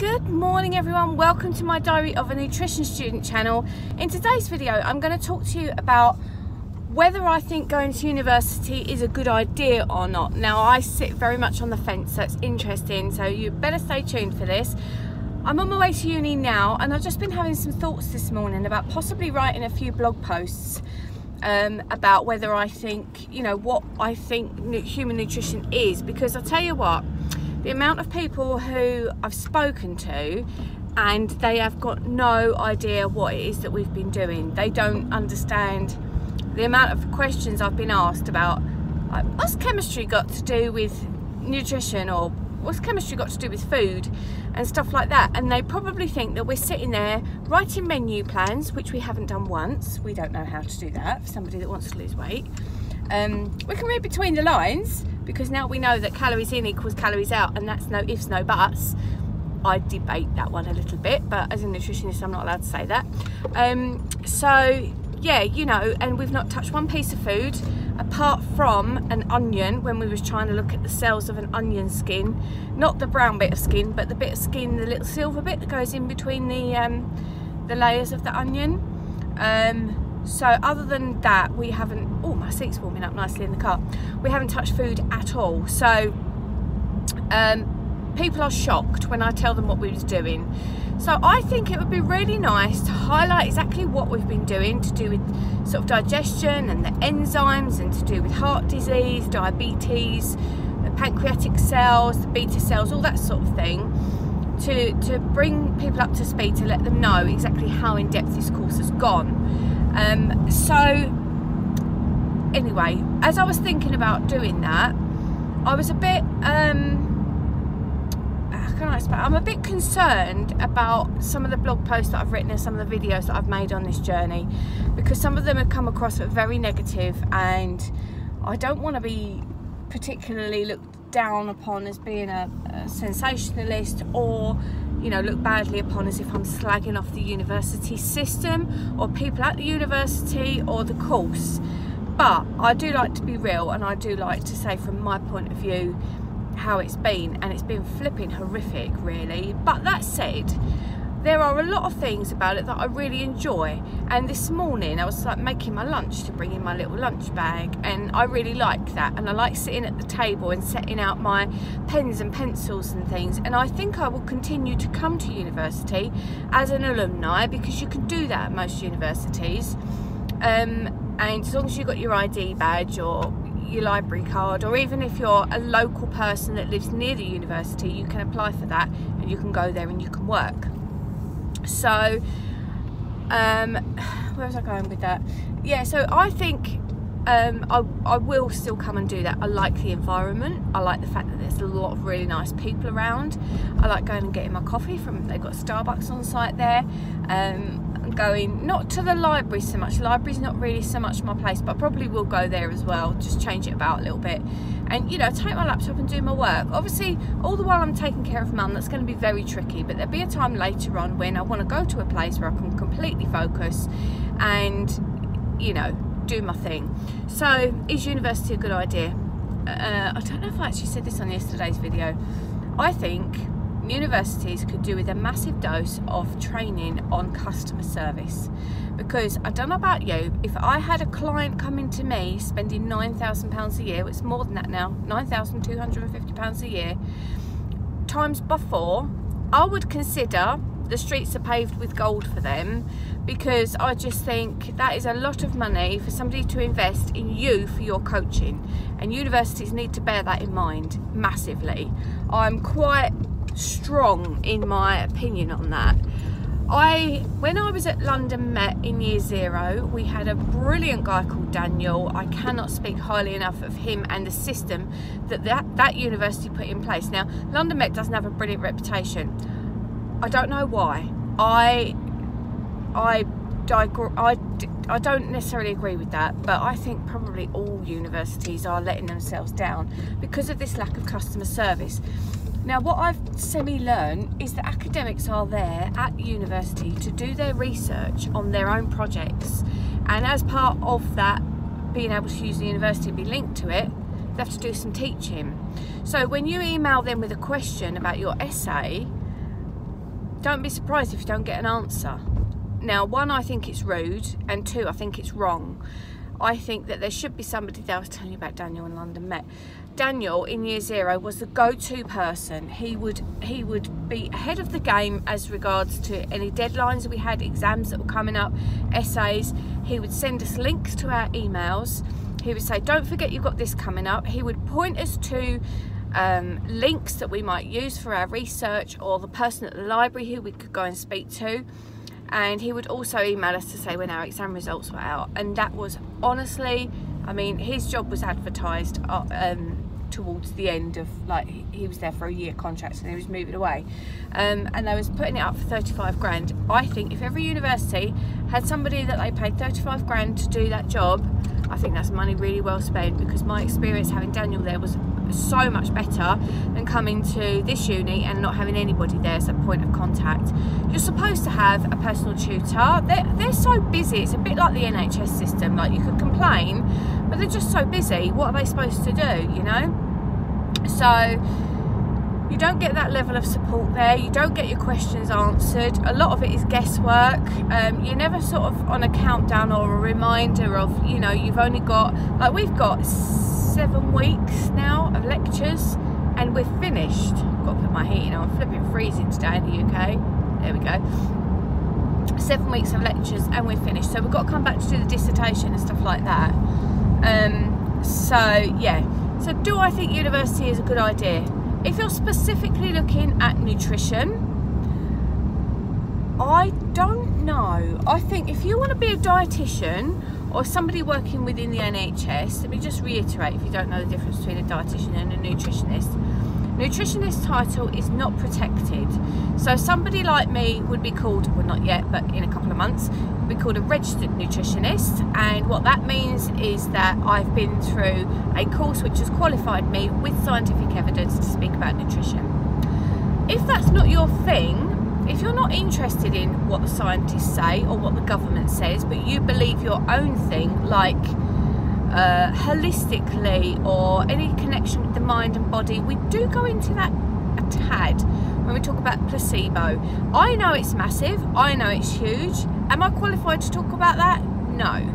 Good morning everyone, welcome to my Diary of a Nutrition Student channel. In today's video I'm going to talk to you about whether I think going to university is a good idea or not. Now I sit very much on the fence, so it's interesting, so you better stay tuned for this. I'm on my way to uni now and I've just been having some thoughts this morning about possibly writing a few blog posts about whether I think, you know, what I think human nutrition is, because I'll tell you what, the amount of people who I've spoken to and they have got no idea what it is that we've been doing. They don't understand the amount of questions I've been asked about, like, what's chemistry got to do with nutrition, or what's chemistry got to do with food and stuff like that. And they probably think that we're sitting there writing menu plans, which we haven't done once. We don't know how to do that for somebody that wants to lose weight. We can read between the lines, because now we know that calories in equals calories out, and that's no ifs, no buts. I debate that one a little bit, but as a nutritionist I'm not allowed to say that. So yeah, you know, and we've not touched one piece of food apart from an onion when we was trying to look at the cells of an onion skin, not the brown bit of skin, but the bit of skin, the little silver bit that goes in between the layers of the onion. So other than that, we haven't, oh, my seat's warming up nicely in the car, we haven't touched food at all. So people are shocked when I tell them what we was doing. So I think it would be really nice to highlight exactly what we've been doing to do with sort of digestion and the enzymes, and to do with heart disease, diabetes, the pancreatic cells, the beta cells, all that sort of thing, to bring people up to speed, to let them know exactly how in depth this course has gone. So anyway, as I was thinking about doing that, I was a bit I'm a bit concerned about some of the blog posts that I've written and some of the videos that I've made on this journey, because some of them have come across as very negative, and I don't want to be particularly looked down upon as being a sensationalist, or, you know, look badly upon as if I'm slagging off the university system or people at the university or the course. But I do like to be real, and I do like to say from my point of view how it's been, and it's been flipping horrific really. But that said, there are a lot of things about it that I really enjoy, and this morning I was like making my lunch to bring in my little lunch bag, and I really like that, and I like sitting at the table and setting out my pens and pencils and things. And I think I will continue to come to university as an alumni, because you can do that at most universities, and as long as you've got your ID badge or your library card, or even if you're a local person that lives near the university, you can apply for that and you can go there and you can work. So where was I going with that? Yeah, so I think I will still come and do that. I like the environment, I like the fact that there's a lot of really nice people around. I like going and getting my coffee from, they've got Starbucks on site there. Going not to the library so much, the library's not really so much my place, but I probably will go there as well, just change it about a little bit, and, you know, take my laptop and do my work. Obviously all the while I'm taking care of mum, that's going to be very tricky, but there'll be a time later on when I want to go to a place where I can completely focus and, you know, do my thing. So is university a good idea? I don't know if I actually said this on yesterday's video. I think universities could do with a massive dose of training on customer service, because I don't know about you, if I had a client coming to me spending £9,000 a year, it's more than that now, £9,250 a year, times by 4, I would consider the streets are paved with gold for them, because I just think that is a lot of money for somebody to invest in you for your coaching, and universities need to bear that in mind massively. I'm quite strong in my opinion on that. When I was at London Met in year 0, we had a brilliant guy called Daniel. I cannot speak highly enough of him and the system that university put in place. Now London Met doesn't have a brilliant reputation. I don't know why. I don't necessarily agree with that, but I think probably all universities are letting themselves down because of this lack of customer service. Now what I've semi-learned is that academics are there at university to do their research on their own projects, and as part of that, being able to use the university and be linked to it, they have to do some teaching. So when you email them with a question about your essay, don't be surprised if you don't get an answer. Now, one, I think it's rude, and two, I think it's wrong. I think that there should be somebody that I was telling you about Daniel in London Met. Daniel in year 0 was the go-to person. He would be ahead of the game as regards to any deadlines that we had, exams that were coming up, essays. He would send us links to our emails. He would say, don't forget you've got this coming up. He would point us to links that we might use for our research, or the person at the library who we could go and speak to. And he would also email us to say when our exam results were out. And that was honestly, I mean, his job was advertised towards the end of, like, he was there for a year contract and he was moving away, and they was putting it up for 35 grand. I think if every university had somebody that they paid 35 grand to do that job, I think that's money really well spent, because my experience having Daniel there was so much better than coming to this uni and not having anybody there as a point of contact. You're supposed to have a personal tutor. They're so busy. It's a bit like the NHS system. Like, you could complain, but they're just so busy. What are they supposed to do, you know? So you don't get that level of support there. You don't get your questions answered. A lot of it is guesswork. You're never sort of on a countdown or a reminder of, you know, you've only got, like, we've got 7 weeks now of lectures and we're finished. I've got to put my heating on. I'm flipping freezing today in the UK. There we go. 7 weeks of lectures and we're finished. So we've got to come back to do the dissertation and stuff like that. So yeah. So do I think university is a good idea? If you're specifically looking at nutrition, I don't know. I think if you want to be a dietitian or somebody working within the NHS, let me just reiterate, if you don't know the difference between a dietitian and a nutritionist. Nutritionist title is not protected. So somebody like me would be called, well, not yet, but in a couple of months, would be called a registered nutritionist. And what that means is that I've been through a course which has qualified me with scientific evidence to speak about nutrition. If that's not your thing, if you're not interested in what the scientists say or what the government says, but you believe your own thing, like holistically or any connection with the mind and body, we do go into that a tad when we talk about placebo. I know it's massive, I know it's huge. Am I qualified to talk about that? No.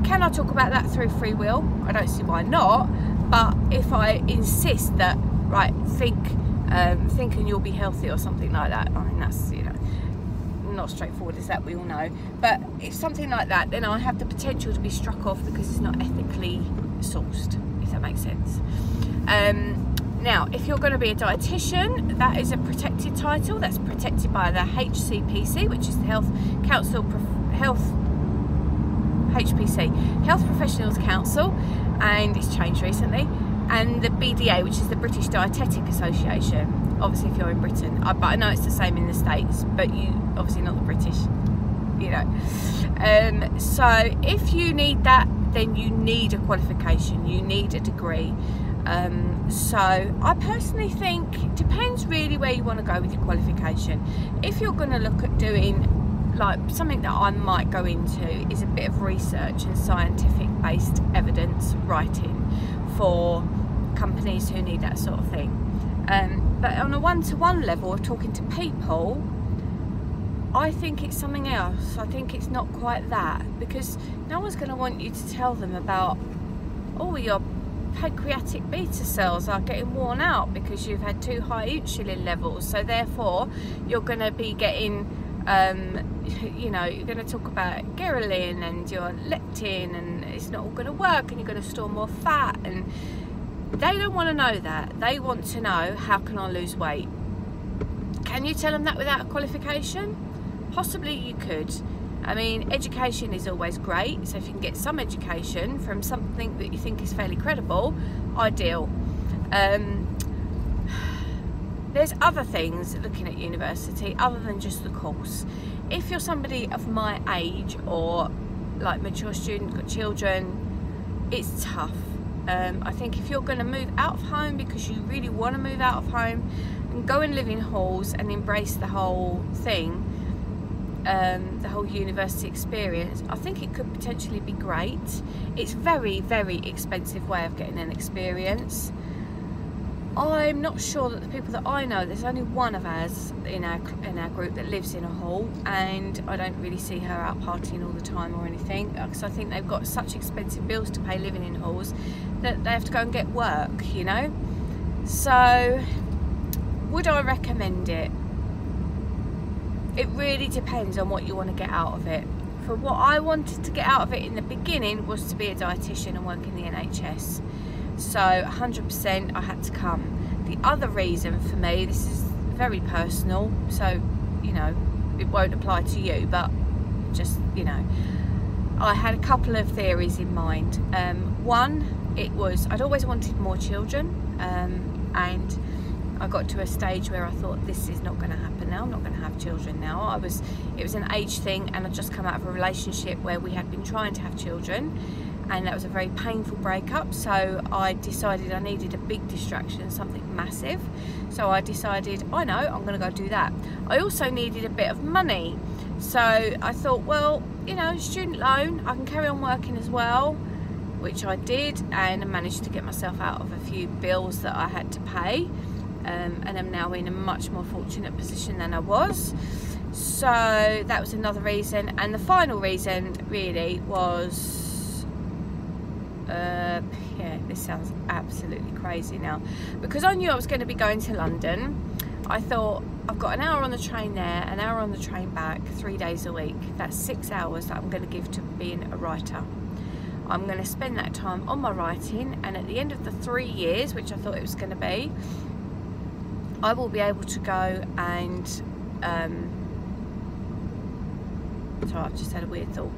Can I talk about that through free will? I don't see why not. But if I insist that, right, think and you'll be healthy or something like that, I mean, that's, you know, not straightforward as that, we all know. But if something like that, then I have the potential to be struck off because it's not ethically sourced, if that makes sense. Now, if you're going to be a dietitian, that is a protected title. That's protected by the HCPC, which is the Health Professionals Council, and it's changed recently, and the BDA, which is the British Dietetic Association. Obviously if you're in Britain, but I know it's the same in the States, but you obviously not the British, you know. So if you need that, then you need a qualification, you need a degree. So I personally think it depends really where you want to go with your qualification. If you're going to look at doing, like, something that I might go into is a bit of research and scientific based evidence writing for companies who need that sort of thing. But on a one-to-one level of talking to people, I think it's something else. I think it's not quite that, because no one's going to want you to tell them about, oh, your pancreatic beta cells are getting worn out because you've had too high insulin levels, so therefore you're going to be getting, you know, you're going to talk about ghrelin and your leptin, and it's not all going to work, and you're going to store more fat. And they don't want to know that. They want to know, how can I lose weight? Can you tell them that without a qualification? Possibly you could. I mean, education is always great, so if you can get some education from something that you think is fairly credible, ideal. There's other things looking at university other than just the course. If you're somebody of my age or like mature student, got children, it's tough. I think if you're going to move out of home because you really want to move out of home and go and live in halls and embrace the whole thing, the whole university experience, I think it could potentially be great. It's very, very expensive way of getting an experience. I'm not sure that the people that I know, there's only one of us in our group that lives in a hall, and I don't really see her out partying all the time or anything, because I think they've got such expensive bills to pay living in halls that they have to go and get work, you know. So would I recommend it? It really depends on what you want to get out of it. For what I wanted to get out of it in the beginning was to be a dietitian and work in the NHS. So 100% I had to come. The other reason for me, this is very personal, so you know it won't apply to you, but just, you know, I had a couple of theories in mind. One, it was I'd always wanted more children, and I got to a stage where I thought, this is not going to happen now. I'm not going to have children now. It was an age thing, and I'd just come out of a relationship where we had been trying to have children, and that was a very painful breakup. So I decided I needed a big distraction, something massive. So I decided, I know, I'm going to go do that. I also needed a bit of money. So I thought, well, you know, student loan, I can carry on working as well, which I did, and I managed to get myself out of a few bills that I had to pay. And I'm now in a much more fortunate position than I was. So that was another reason. And the final reason really was, yeah, this sounds absolutely crazy now, because I knew I was going to be going to London. I thought, I've got an hour on the train there, an hour on the train back, 3 days a week. That's 6 hours that I'm going to give to being a writer. I'm going to spend that time on my writing, and at the end of the 3 years, which I thought it was going to be, I will be able to go and, sorry, I've just had a weird thought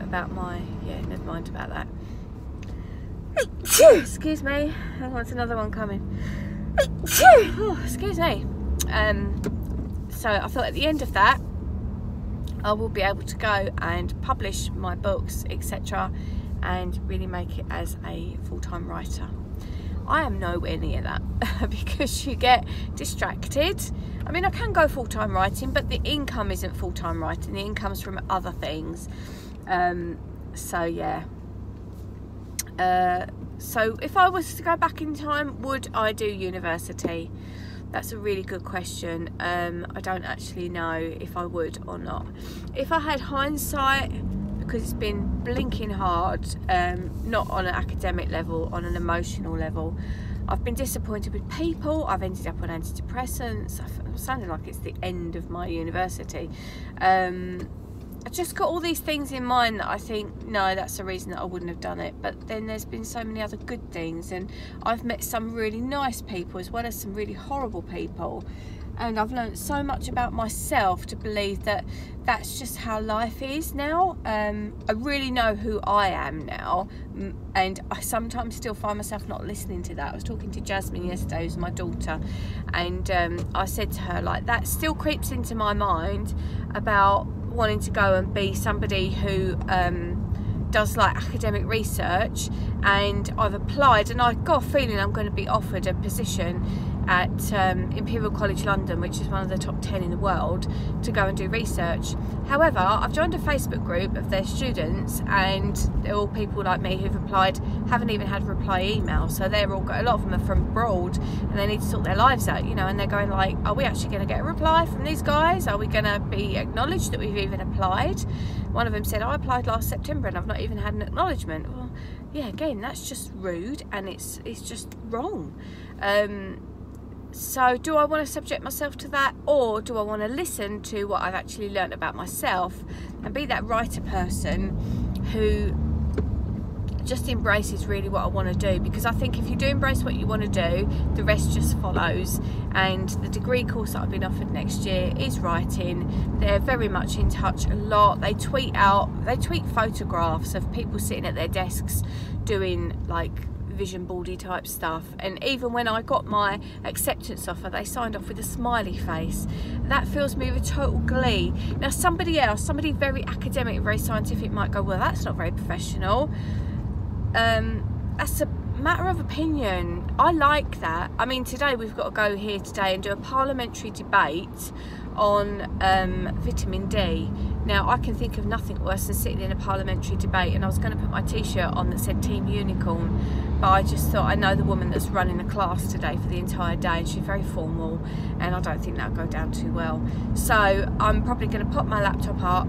about my, yeah, never mind about that. Excuse me, hang on, it's another one coming. Oh, excuse me. So I thought at the end of that, I will be able to go and publish my books, etc., and really make it as a full-time writer. I am nowhere near that because you get distracted. I mean, I can go full-time writing, but the income isn't full-time writing. The income's from other things. So yeah. So if I was to go back in time, would I do university? That's a really good question. I don't actually know if I would or not. If I had hindsight, because it's been blinking hard, not on an academic level, on an emotional level. I've been disappointed with people. I've ended up on antidepressants. I'm sounding like it's the end of my university. I just got all these things in mind that I think, no, that's the reason that I wouldn't have done it. But then there's been so many other good things, and I've met some really nice people as well as some really horrible people. And I've learned so much about myself to believe that that's just how life is now. I really know who I am now, and I sometimes still find myself not listening to that. I was talking to Jasmine yesterday, who's my daughter, and I said to her, like, that still creeps into my mind about wanting to go and be somebody who does like academic research, and I've applied and I've got a feeling I'm going to be offered a position at Imperial College London, which is one of the top 10 in the world, to go and do research. However, I've joined a Facebook group of their students, and they're all people like me who've applied, haven't even had a reply email, so they're all, a lot of them are from abroad, and they need to sort their lives out, you know, and they're going like, are we actually going to get a reply from these guys? Are we going to be acknowledged that we've even applied? One of them said, I applied last September and I've not even had an acknowledgement. Well, yeah, again, that's just rude, and it's just wrong. So do I want to subject myself to that, or do I want to listen to what I've actually learnt about myself and be that writer person who just embraces really what I want to do? Because I think if you do embrace what you want to do, the rest just follows. And the degree course that I've been offered next year is writing. They're very much in touch a lot. They tweet photographs of people sitting at their desks doing like vision boardy type stuff, and even when I got my acceptance offer, they signed off with a smiley face. That fills me with total glee. Now somebody else, somebody very academic, very scientific, might go, well, that's not very professional. That's a matter of opinion. I like that. I mean, today we've got to go here today and do a parliamentary debate on vitamin D. Now, I can think of nothing worse than sitting in a parliamentary debate, and I was going to put my t-shirt on that said Team Unicorn, but I just thought, I know the woman that's running the class today for the entire day, and she's very formal, and I don't think that'll go down too well. So I'm probably going to pop my laptop up,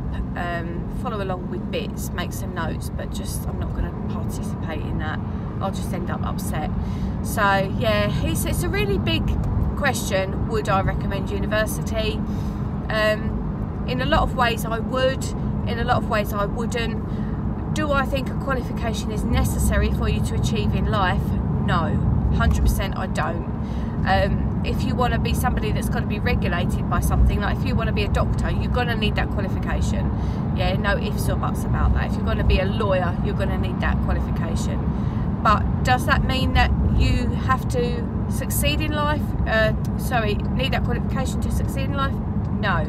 follow along with bits, make some notes, but just I'm not going to participate in that. I'll just end up upset. So yeah, it's a really big question. Would I recommend university? In a lot of ways I would, in a lot of ways I wouldn't. Do I think a qualification is necessary for you to achieve in life? No, 100% I don't. If you want to be somebody that's got to be regulated by something, like if you want to be a doctor, you're going to need that qualification. Yeah, no ifs or buts about that. If you're going to be a lawyer, you're going to need that qualification. But does that mean that you have to succeed in life? Need that qualification to succeed in life? No,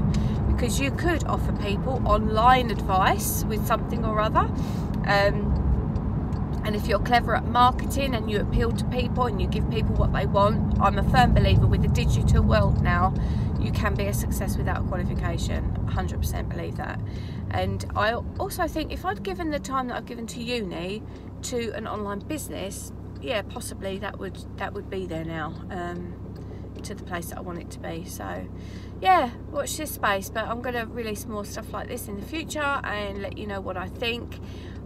because you could offer people online advice with something or other. And if you're clever at marketing and you appeal to people and you give people what they want, I'm a firm believer with the digital world now, you can be a success without a qualification. 100% believe that. And I also think if I'd given the time that I've given to uni to an online business, yeah, possibly that would be there now, to the place that I want it to be. So yeah, watch this space, but I'm going to release more stuff like this in the future and let you know what I think.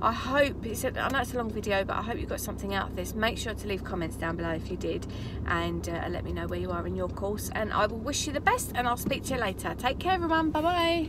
I hope I know it's a long video, but I hope you got something out of this. Make sure to leave comments down below if you did, and let me know where you are in your course, and I will wish you the best, and I'll speak to you later. Take care everyone, bye bye.